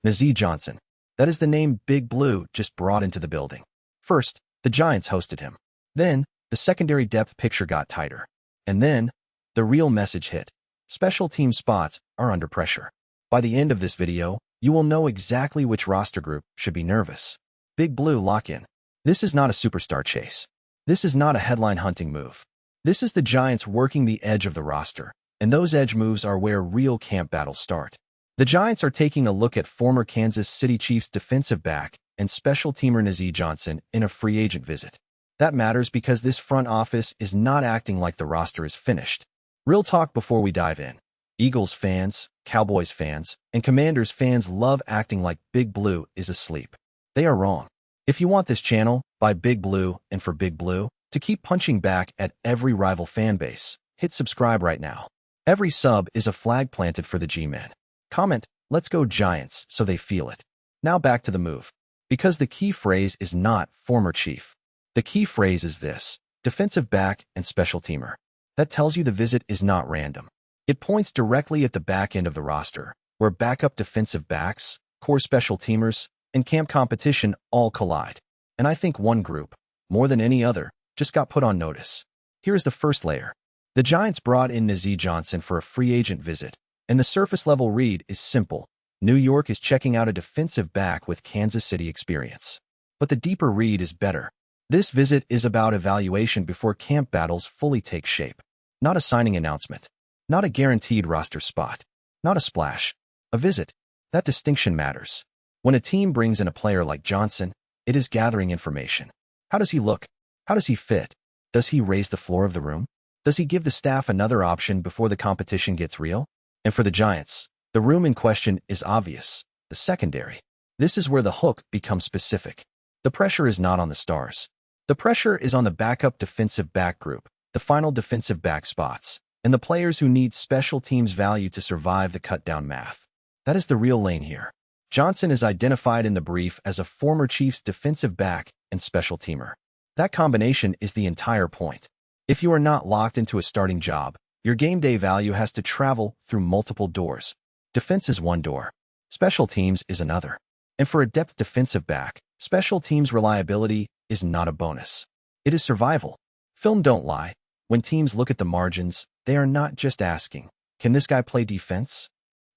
Nazeeh Johnson. That is the name Big Blue just brought into the building. First, the Giants hosted him. Then, the secondary depth picture got tighter. And then, the real message hit. Special team spots are under pressure. By the end of this video, you will know exactly which roster group should be nervous. Big Blue lock-in. This is not a superstar chase. This is not a headline-hunting move. This is the Giants working the edge of the roster, and those edge moves are where real camp battles start. The Giants are taking a look at former Kansas City Chiefs defensive back and special teamer Nazeeh Johnson in a free agent visit. That matters because this front office is not acting like the roster is finished. Real talk before we dive in. Eagles fans, Cowboys fans, and Commanders fans love acting like Big Blue is asleep. They are wrong. If you want this channel, by Big Blue and for Big Blue, to keep punching back at every rival fan base, hit subscribe right now. Every sub is a flag planted for the G-Men. Comment, "Let's go Giants," so they feel it. Now back to the move. Because the key phrase is not former Chief. The key phrase is this: defensive back and special teamer. That tells you the visit is not random. It points directly at the back end of the roster, where backup defensive backs, core special teamers, and camp competition all collide. And I think one group, more than any other, just got put on notice. Here's the first layer. The Giants brought in Nazeeh Johnson for a free agent visit, and the surface-level read is simple. New York is checking out a defensive back with Kansas City experience. But the deeper read is better. This visit is about evaluation before camp battles fully take shape. Not a signing announcement. Not a guaranteed roster spot. Not a splash. A visit. That distinction matters. When a team brings in a player like Johnson, it is gathering information. How does he look? How does he fit? Does he raise the floor of the room? Does he give the staff another option before the competition gets real? And for the Giants, the room in question is obvious: the secondary. This is where the hook becomes specific. The pressure is not on the stars. The pressure is on the backup defensive back group, the final defensive back spots, and the players who need special teams value to survive the cut-down math. That is the real lane here. Johnson is identified in the brief as a former Chiefs defensive back and special teamer. That combination is the entire point. If you are not locked into a starting job, your game day value has to travel through multiple doors. Defense is one door. Special teams is another. And for a depth defensive back, special teams reliability is not a bonus. It is survival. Film don't lie. When teams look at the margins, they are not just asking, "Can this guy play defense?"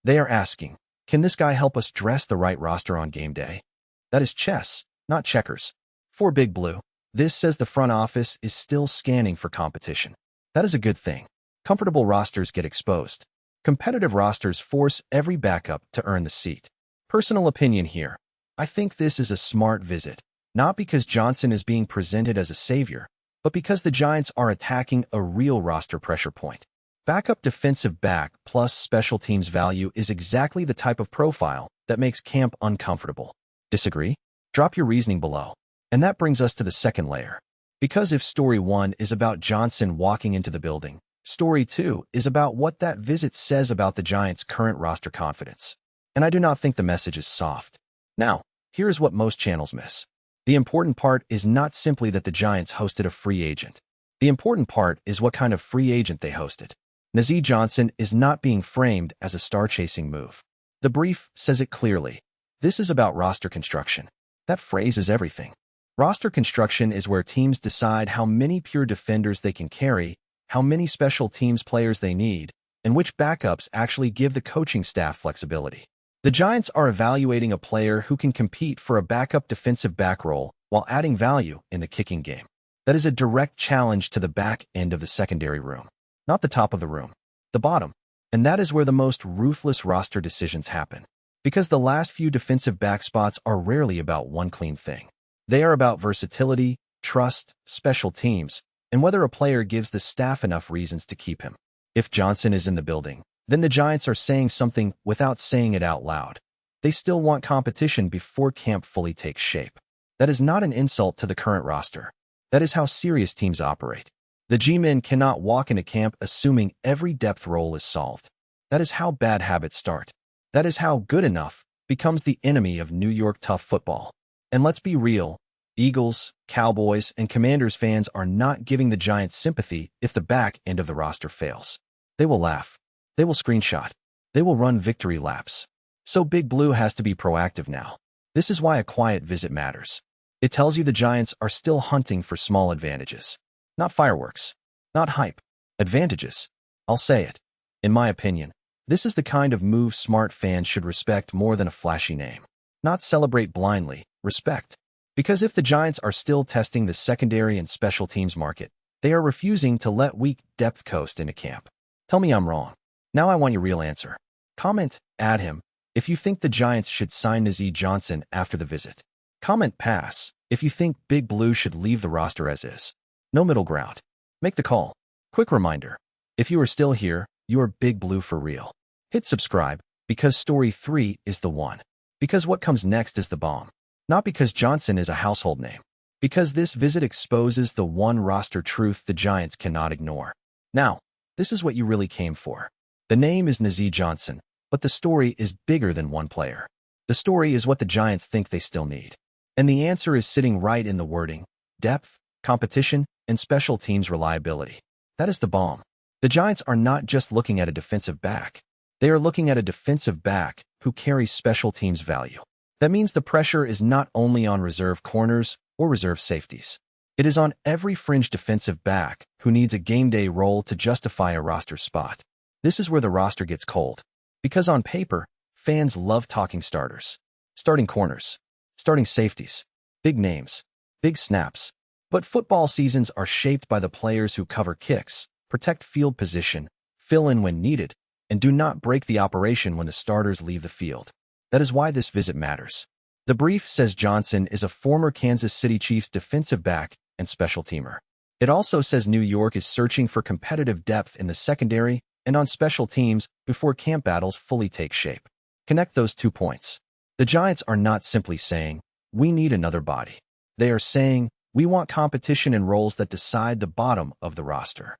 They are asking, "Can this guy help us dress the right roster on game day?" That is chess, not checkers. For Big Blue, this says the front office is still scanning for competition. That is a good thing. Comfortable rosters get exposed. Competitive rosters force every backup to earn the seat. Personal opinion here. I think this is a smart visit, not because Johnson is being presented as a savior, but because the Giants are attacking a real roster pressure point. Backup defensive back plus special teams value is exactly the type of profile that makes camp uncomfortable. Disagree? Drop your reasoning below. And that brings us to the second layer. Because if story 1 is about Johnson walking into the building, story 2 is about what that visit says about the Giants' current roster confidence. And I do not think the message is soft. Now, here is what most channels miss. The important part is not simply that the Giants hosted a free agent. The important part is what kind of free agent they hosted. Nazeeh Johnson is not being framed as a star-chasing move. The brief says it clearly. This is about roster construction. That phrase is everything. Roster construction is where teams decide how many pure defenders they can carry, how many special teams players they need, and which backups actually give the coaching staff flexibility. The Giants are evaluating a player who can compete for a backup defensive back role while adding value in the kicking game. That is a direct challenge to the back end of the secondary room. Not the top of the room, the bottom. And that is where the most ruthless roster decisions happen. Because the last few defensive back spots are rarely about one clean thing. They are about versatility, trust, special teams, and whether a player gives the staff enough reasons to keep him. If Johnson is in the building, then the Giants are saying something without saying it out loud. They still want competition before camp fully takes shape. That is not an insult to the current roster. That is how serious teams operate. The G-Men cannot walk into camp assuming every depth role is solved. That is how bad habits start. That is how good enough becomes the enemy of New York tough football. And let's be real, Eagles, Cowboys, and Commanders fans are not giving the Giants sympathy if the back end of the roster fails. They will laugh. They will screenshot. They will run victory laps. So Big Blue has to be proactive now. This is why a quiet visit matters. It tells you the Giants are still hunting for small advantages. Not fireworks. Not hype. Advantages. I'll say it. In my opinion, this is the kind of move smart fans should respect more than a flashy name. Not celebrate blindly, respect. Because if the Giants are still testing the secondary and special teams market, they are refusing to let weak depth coast into camp. Tell me I'm wrong. Now I want your real answer. Comment, add him, if you think the Giants should sign Nazeeh Johnson after the visit. Comment pass, if you think Big Blue should leave the roster as is. No middle ground. Make the call. Quick reminder. If you are still here, you are Big Blue for real. Hit subscribe, because story 3 is the one. Because what comes next is the bomb. Not because Johnson is a household name. Because this visit exposes the one roster truth the Giants cannot ignore. Now, this is what you really came for. The name is Nazeeh Johnson, but the story is bigger than one player. The story is what the Giants think they still need. And the answer is sitting right in the wording: depth, competition, and special teams reliability. That is the bomb. The Giants are not just looking at a defensive back. They are looking at a defensive back who carries special teams value. That means the pressure is not only on reserve corners or reserve safeties. It is on every fringe defensive back who needs a game day role to justify a roster spot. This is where the roster gets cold. Because on paper, fans love talking starters. Starting corners. Starting safeties. Big names. Big snaps. But football seasons are shaped by the players who cover kicks, protect field position, fill in when needed, and do not break the operation when the starters leave the field. That is why this visit matters. The brief says Johnson is a former Kansas City Chiefs defensive back and special teamer. It also says New York is searching for competitive depth in the secondary and on special teams before camp battles fully take shape. Connect those 2 points. The Giants are not simply saying, we need another body. They are saying, we want competition in roles that decide the bottom of the roster.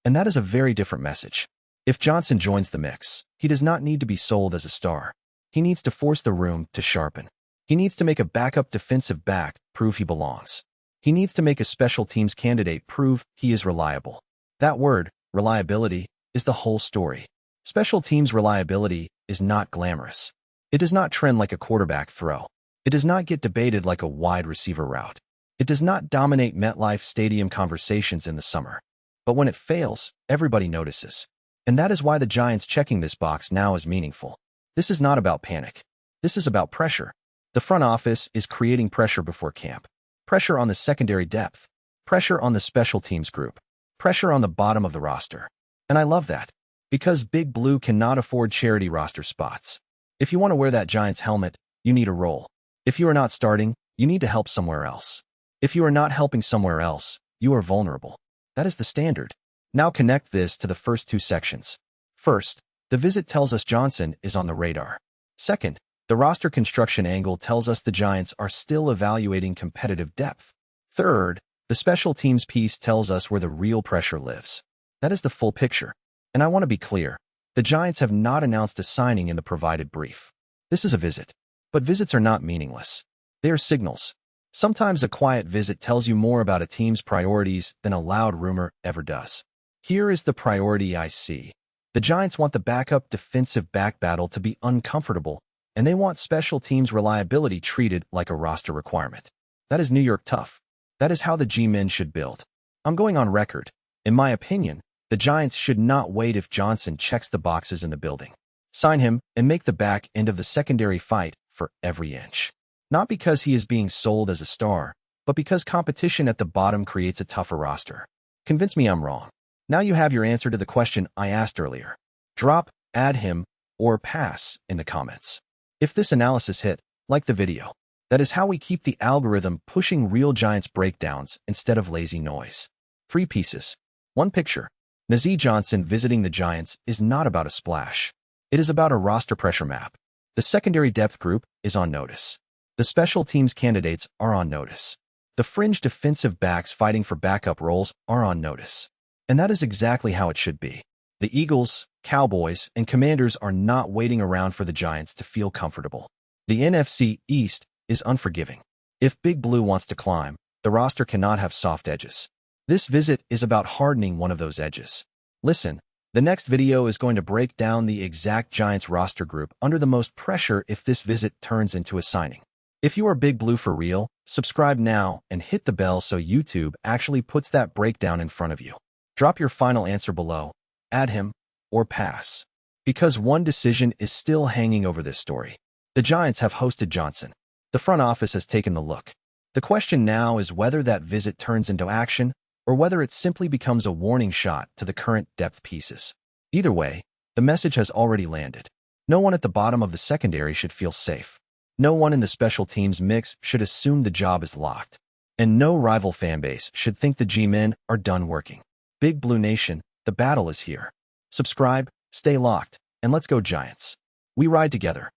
And that is a very different message. If Johnson joins the mix, he does not need to be sold as a star. He needs to force the room to sharpen. He needs to make a backup defensive back prove he belongs. He needs to make a special teams candidate prove he is reliable. That word, reliability, is the whole story. Special teams reliability is not glamorous. It does not trend like a quarterback throw. It does not get debated like a wide receiver route. It does not dominate MetLife Stadium conversations in the summer. But when it fails, everybody notices. And that is why the Giants checking this box now is meaningful. This is not about panic. This is about pressure. The front office is creating pressure before camp. Pressure on the secondary depth. Pressure on the special teams group. Pressure on the bottom of the roster. And I love that. Because Big Blue cannot afford charity roster spots. If you want to wear that Giants helmet, you need a role. If you are not starting, you need to help somewhere else. If you are not helping somewhere else, you are vulnerable. That is the standard. Now connect this to the first 2 sections. First, the visit tells us Johnson is on the radar. Second, the roster construction angle tells us the Giants are still evaluating competitive depth. Third, the special teams piece tells us where the real pressure lives. That is the full picture. And I want to be clear. The Giants have not announced a signing in the provided brief. This is a visit. But visits are not meaningless. They are signals. Sometimes a quiet visit tells you more about a team's priorities than a loud rumor ever does. Here is the priority I see. The Giants want the backup defensive back battle to be uncomfortable, and they want special teams reliability treated like a roster requirement. That is New York tough. That is how the G-men should build. I'm going on record. In my opinion, the Giants should not wait if Johnson checks the boxes in the building. Sign him and make the back end of the secondary fight for every inch. Not because he is being sold as a star, but because competition at the bottom creates a tougher roster. Convince me I'm wrong. Now you have your answer to the question I asked earlier. Drop, add him, or pass in the comments. If this analysis hit, like the video. That is how we keep the algorithm pushing real Giants breakdowns instead of lazy noise. 3 pieces. 1 picture. Nazeeh Johnson visiting the Giants is not about a splash. It is about a roster pressure map. The secondary depth group is on notice. The special teams candidates are on notice. The fringe defensive backs fighting for backup roles are on notice. And that is exactly how it should be. The Eagles, Cowboys, and Commanders are not waiting around for the Giants to feel comfortable. The NFC East is unforgiving. If Big Blue wants to climb, the roster cannot have soft edges. This visit is about hardening one of those edges. Listen, The next video is going to break down the exact Giants roster group under the most pressure if this visit turns into a signing. If you are Big Blue for real, subscribe now and hit the bell so YouTube actually puts that breakdown in front of you. Drop your final answer below, add him, or pass. Because one decision is still hanging over this story. The Giants have hosted Johnson. The front office has taken the look. The question now is whether that visit turns into action or whether it simply becomes a warning shot to the current depth pieces. Either way, the message has already landed. No one at the bottom of the secondary should feel safe. No one in the special teams mix should assume the job is locked. And no rival fanbase should think the G-men are done working. Big Blue Nation, the battle is here. Subscribe, stay locked, and let's go Giants. We ride together.